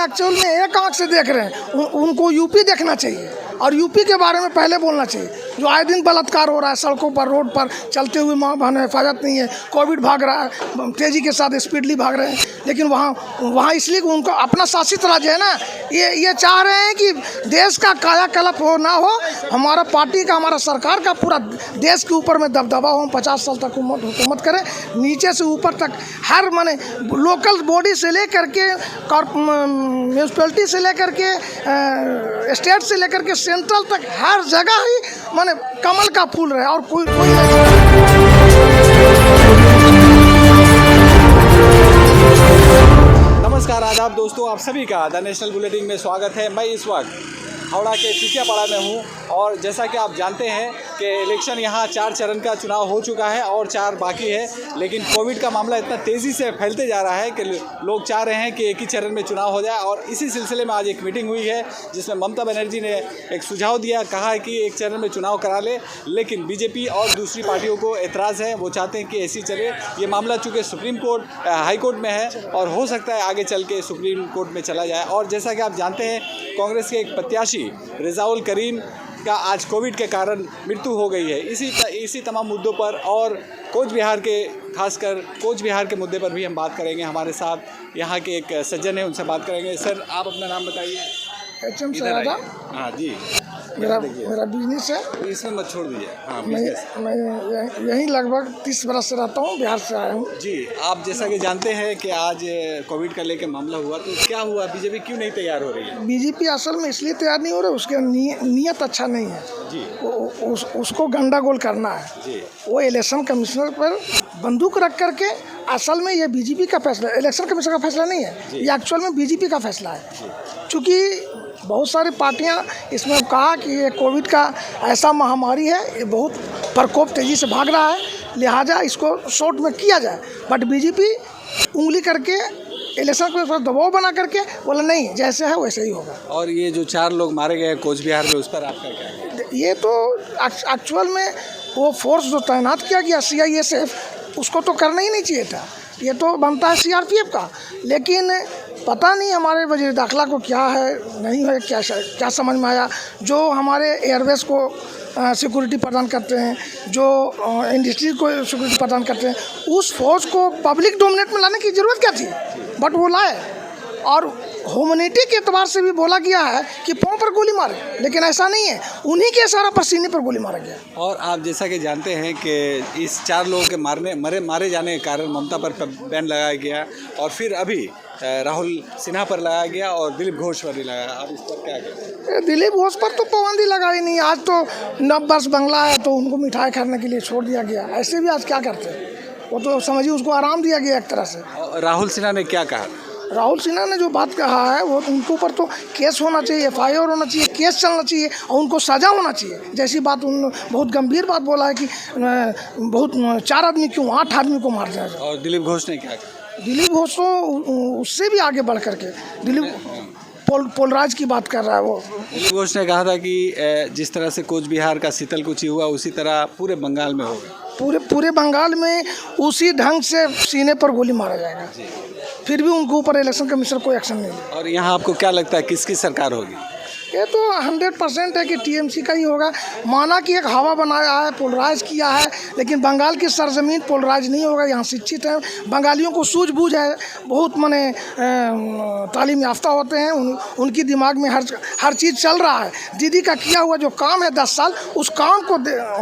Actual में एक आंख से देख रहे हैं, उनको यूपी देखना चाहिए और यूपी के बारे में पहले बोलना चाहिए। जो आए दिन बलात्कार हो रहा है सड़कों पर, रोड पर चलते हुए, माँ बहन हिफाजत नहीं है, कोविड भाग रहा है, तेज़ी के साथ स्पीडली भाग रहे हैं, लेकिन वहाँ इसलिए उनको अपना शासित राज्य है ना, ये चाह रहे हैं कि देश का कायाकल्प हो ना हो, हमारा पार्टी का, हमारा सरकार का पूरा देश के ऊपर में दबदबा हो, हम 50 साल तक हुकूमत करें, नीचे से ऊपर तक हर माने लोकल बॉडी से लेकर के, म्यूनसिपैलिटी से लेकर के, स्टेट से लेकर के सेंट्रल तक, हर जगह ही माने कमल का फूल रहे और कोई नमस्कार, आदाब दोस्तों, आप सभी का द नेशनल बुलेटिन में स्वागत है। मैं इस वक्त हावड़ा के चिकियापाड़ा में हूँ और जैसा कि आप जानते हैं कि इलेक्शन यहाँ 4 चरण का चुनाव हो चुका है और 4 बाकी है, लेकिन कोविड का मामला इतना तेज़ी से फैलते जा रहा है कि लोग चाह रहे हैं कि एक ही चरण में चुनाव हो जाए। और इसी सिलसिले में आज एक मीटिंग हुई है जिसमें ममता बनर्जी ने एक सुझाव दिया, कहा है कि एक चरण में चुनाव करा ले, लेकिन बीजेपी और दूसरी पार्टियों को एतराज़ है, वो चाहते हैं कि ऐसी चले। ये मामला चूँकि सुप्रीम कोर्ट, हाई कोर्ट में है और हो सकता है आगे चल के सुप्रीम कोर्ट में चला जाए। और जैसा कि आप जानते हैं, कांग्रेस के एक प्रत्याशी रिजाउल करीम का आज कोविड के कारण मृत्यु हो गई है। इसी तमाम मुद्दों पर और कोच बिहार के, खासकर कोच बिहार के मुद्दे पर भी हम बात करेंगे। हमारे साथ यहाँ के एक सज्जन है, उनसे बात करेंगे। सर, आप अपना नाम बताइए। HM सरादा। हाँ जी, मेरा बिजनेस है। इसमें मत छोड़ दीजिए। हाँ, मैं यहीं लगभग 30 बरस से रहता हूँ, बिहार से आया हूँ जी। आप जैसा कि जानते हैं कि आज कोविड का लेके मामला हुआ, तो क्या हुआ, बीजेपी क्यों नहीं तैयार हो रही है? बीजेपी असल में इसलिए तैयार नहीं हो रही, उसके नीयत अच्छा नहीं है जी। उसको गंडागोल करना है जी। वो इलेक्शन कमिश्नर पर बंदूक रख करके, असल में ये बीजेपी का फैसला, इलेक्शन कमीशन का फैसला नहीं है, ये एक्चुअल में बीजेपी का फैसला है। चूँकि बहुत सारी पार्टियां इसमें कहा कि ये कोविड का ऐसा महामारी है, ये बहुत प्रकोप तेज़ी से भाग रहा है, लिहाजा इसको शॉर्ट में किया जाए। बट बीजेपी उंगली करके इलेक्शन को दबाव बना करके बोला नहीं, जैसे है वैसे ही होगा। और ये जो 4 लोग मारे गए कोच बिहार में, उस पर आपका क्या है? ये तो एक्चुअल में वो फोर्स जो तैनात किया गया CISF, उसको तो करना ही नहीं चाहिए था। ये तो बनता है CRPF का, लेकिन पता नहीं हमारे वज़ीर दाखिला को क्या है, नहीं है, क्या समझ में आया। जो हमारे एयरवेज को सिक्योरिटी प्रदान करते हैं, जो इंडस्ट्री को सिक्योरिटी प्रदान करते हैं, उस फौज को पब्लिक डोमिनेट में लाने की ज़रूरत क्या थी? बट वो लाए। और ह्यूमैनिटी के एतबार से भी बोला गया है कि पाँव पर गोली मारे, लेकिन ऐसा नहीं है, उन्हीं के इशारा पर सीने पर गोली मारा गया। और आप जैसा कि जानते हैं कि इस 4 लोगों के मारे जाने के कारण ममता पर बैन लगाया गया और फिर अभी राहुल सिन्हा पर लगाया गया और दिलीप घोष पर भी लगाया। आप इस पर क्या कहते हैं? दिलीप घोष पर तो पाबंदी लगाई नहीं। आज तो नववर्ष बंगला है तो उनको मिठाई खाने के लिए छोड़ दिया गया। ऐसे भी आज क्या करते हैं, वो तो समझिए उसको आराम दिया गया एक तरह से। राहुल सिन्हा ने क्या कहा? राहुल सिन्हा ने जो बात कहा है, वो उनके ऊपर तो केस होना चाहिए, FIR होना चाहिए, केस चलना चाहिए और उनको सज़ा होना चाहिए। जैसी बात उन्होंने बहुत गंभीर बात बोला है कि बहुत 4 आदमी क्यों 8 आदमी को मार दिया। और दिलीप घोष ने क्या कहा? दिलीप घोष तो उससे भी आगे बढ़ करके दिलीप पोलराज की बात कर रहा है। वो दिलीप घोष ने कहा था कि जिस तरह से कोच बिहार का शीतलकुची हुआ, उसी तरह पूरे बंगाल में होगा। पूरे बंगाल में उसी ढंग से सीने पर गोली मारा जाएगा, फिर भी उनके ऊपर इलेक्शन कमीशन कोई एक्शन नहीं है। और यहाँ आपको क्या लगता है किसकी सरकार होगी? ये तो 100% है कि TMC का ही होगा। माना कि एक हवा बनाया है, पोलराइज किया है, लेकिन बंगाल की सरजमीन पोलराइज नहीं होगा। यहाँ शिक्षित हैं, बंगालियों को सूझबूझ है, बहुत माने तालीम याफ्ता होते हैं, उनकी दिमाग में हर चीज़ चल रहा है। दीदी का किया हुआ जो काम है 10 साल, उस काम को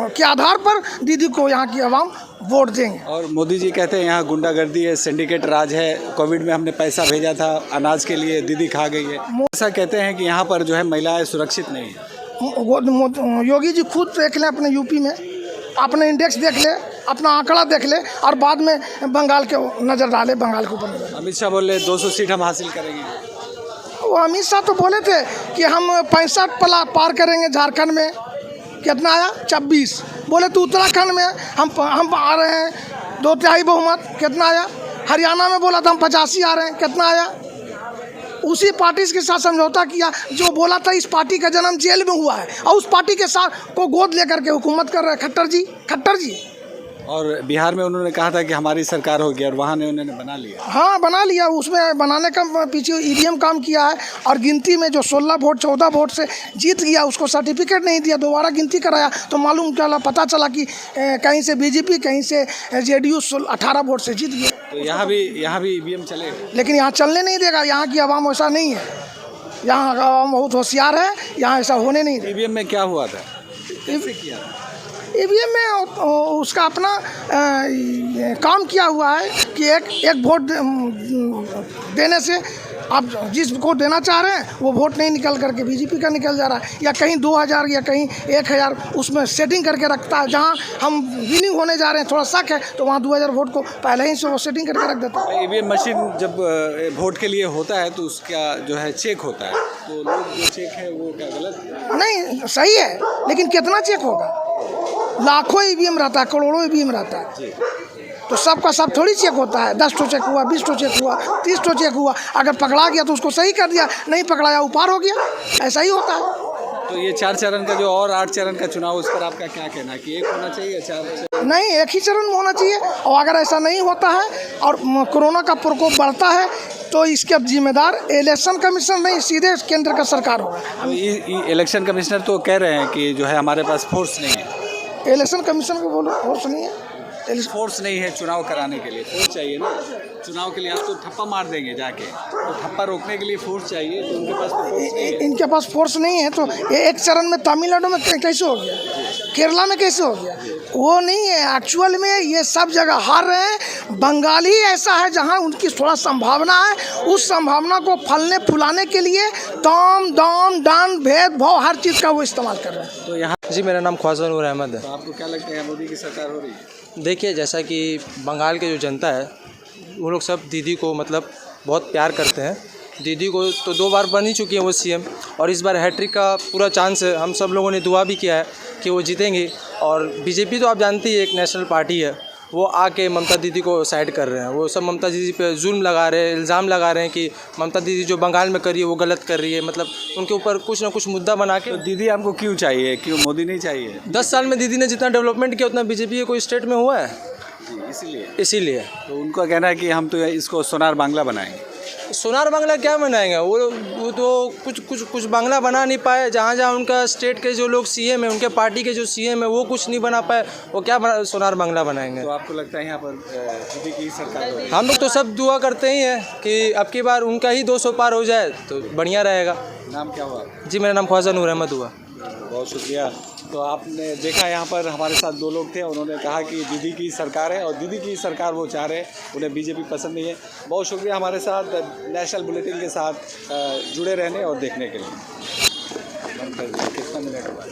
के आधार पर दीदी को यहाँ की आवाम वोट देंगे। और मोदी जी कहते हैं यहाँ गुंडागर्दी है, सिंडिकेट राज है, कोविड में हमने पैसा भेजा था अनाज के लिए, दीदी खा गई है। ऐसा कहते हैं कि यहाँ पर जो है महिलाएं सुरक्षित नहीं है। योगी जी खुद देख लें अपने यूपी में, अपने इंडेक्स देख ले, अपना आंकड़ा देख ले और बाद में बंगाल के नज़र डाले, बंगाल के ऊपर नजर। अमित शाह बोले 200 सीट हम हासिल करेंगे। वो अमित शाह तो बोले थे कि हम 65 पार करेंगे। झारखंड में कितना आया? 26। बोले तो उत्तराखंड में हम आ रहे हैं 2/3 बहुमत, कितना आया? हरियाणा में बोला था हम 85 आ रहे हैं, कितना आया? उसी पार्टी के साथ समझौता किया जो बोला था। इस पार्टी का जन्म जेल में हुआ है और उस पार्टी के साथ को गोद लेकर के हुकूमत कर रहे हैं खट्टर जी। और बिहार में उन्होंने कहा था कि हमारी सरकार होगी और वहाँ ने उन्होंने बना लिया। हाँ बना लिया, उसमें बनाने का पीछे ईवीएम काम किया है और गिनती में जो 16 वोट 14 वोट से जीत गया उसको सर्टिफिकेट नहीं दिया, दोबारा गिनती कराया तो मालूम चला, पता चला कि कहीं से बीजेपी कहीं से जेडीयू 18 वोट से जीत गया। तो यहाँ भी ईवीएम चलेगा, लेकिन यहाँ चलने नहीं देगा, यहाँ की आवाम ऐसा नहीं है, यहाँ का आवाम बहुत होशियार है, यहाँ ऐसा होने नहीं देगा। ईवीएम में क्या हुआ था, कैसे किया था? ईवीएम में उसका अपना काम किया हुआ है कि एक वोट देने से आप जिसको देना चाह रहे हैं वो वोट नहीं निकल करके बीजेपी का निकल जा रहा है, या कहीं 2000 या कहीं 1000 उसमें सेटिंग करके रखता है। जहां हम विनिंग होने जा रहे हैं थोड़ा शक है तो वहां 2000 वोट को पहले ही से वो सेटिंग करके रख देता है। ईवीएम मशीन जब वोट के लिए होता है तो उसका जो है चेक होता है, तो लोग जो चेक है वो क्या गलत नहीं सही है, लेकिन कितना चेक होगा? लाखों ईवीएम रहता है, करोड़ों ईवीएम रहता है जी। तो सबका सब थोड़ी चेक होता है। 10 चेक हुआ, 20 चेक हुआ, 30 चेक हुआ, अगर पकड़ा गया तो उसको सही कर दिया, नहीं पकड़ाया ऊपर हो गया, ऐसा ही होता है। तो ये 4 चरण का जो और 8 चरण का चुनाव, उस पर आपका क्या कहना है कि एक होना चाहिए 4? नहीं, एक ही चरण में होना चाहिए, और अगर ऐसा नहीं होता है और कोरोना का प्रकोप बढ़ता है तो इसके जिम्मेदार इलेक्शन कमीशन नहीं, सीधे केंद्र का सरकार होगा। तो इलेक्शन कमिश्नर तो कह रहे हैं कि जो है हमारे पास फोर्स नहीं है। इलेक्शन कमीशन को बोलो फोर्स नहीं है, फोर्स नहीं है चुनाव कराने के लिए, फोर्स चाहिए ना। चुनाव के लिए आप तो ठप्पा मार देंगे जाके, तो ठप्पा रोकने के लिए फोर्स चाहिए, तो उनके पास तो फोर्स नहीं है। इनके पास फोर्स नहीं है तो एक चरण में तमिलनाडु में कैसे हो गया, केरला में कैसे हो गया? वो नहीं है, एक्चुअल में ये सब जगह हार रहे हैं। बंगाल ही ऐसा है जहाँ उनकी थोड़ा संभावना है, उस संभावना को फलने फुलाने के लिए ताम दाम दान भेदभाव हर चीज़ का वो इस्तेमाल कर रहे हैं। तो यहाँ जी, मेरा नाम ख्वाजा नूर अहमद है। तो आपको क्या लगता है मोदी की सरकार हो रही है? देखिए, जैसा कि बंगाल के जो जनता है वो लोग सब दीदी को मतलब बहुत प्यार करते हैं। दीदी को तो 2 बार बन ही चुकी है वो सीएम, और इस बार हैट्रिक का पूरा चांस है। हम सब लोगों ने दुआ भी किया है कि वो जीतेंगे। और बीजेपी तो आप जानती है एक नेशनल पार्टी है, वो आके ममता दीदी को साइड कर रहे हैं। वो सब ममता दीदी पे जुल्म लगा रहे हैं, इल्ज़ाम लगा रहे हैं कि ममता दीदी जो बंगाल में कर रही है वो गलत कर रही है। मतलब उनके ऊपर कुछ ना कुछ मुद्दा बना के। तो दीदी आपको क्यों चाहिए, क्यों मोदी नहीं चाहिए? 10 साल में दीदी ने जितना डेवलपमेंट किया उतना बीजेपी के कोई स्टेट में हुआ है, जी, इसीलिए। तो उनका कहना है कि हम तो इसको सोनार बांग्ला बनाएंगे। सोनार बांग्ला क्या बनाएंगे? वो तो कुछ बांग्ला बना नहीं पाए। जहाँ उनका स्टेट के जो लोग सीएम है, उनके पार्टी के जो सीएम है वो कुछ नहीं बना पाए, वो क्या सोनार बांग्ला बनाएंगे? तो आपको लगता है यहाँ पर दीदी की सरकार हो रही है? हम लोग तो सब दुआ करते ही हैं कि अब की बार उनका ही 200 पार हो जाए तो बढ़िया रहेगा। नाम क्या हुआ? जी, मेरा नाम ख्वाजा नूर अहमद हुआ। बहुत शुक्रिया। तो आपने देखा यहाँ पर हमारे साथ 2 लोग थे, उन्होंने कहा कि दीदी की सरकार है और दीदी की सरकार वो चाह रहे हैं, उन्हें बीजेपी पसंद नहीं है। बहुत शुक्रिया हमारे साथ नेशनल बुलेटिन के साथ जुड़े रहने और देखने के लिए। कितना मिनट हुआ?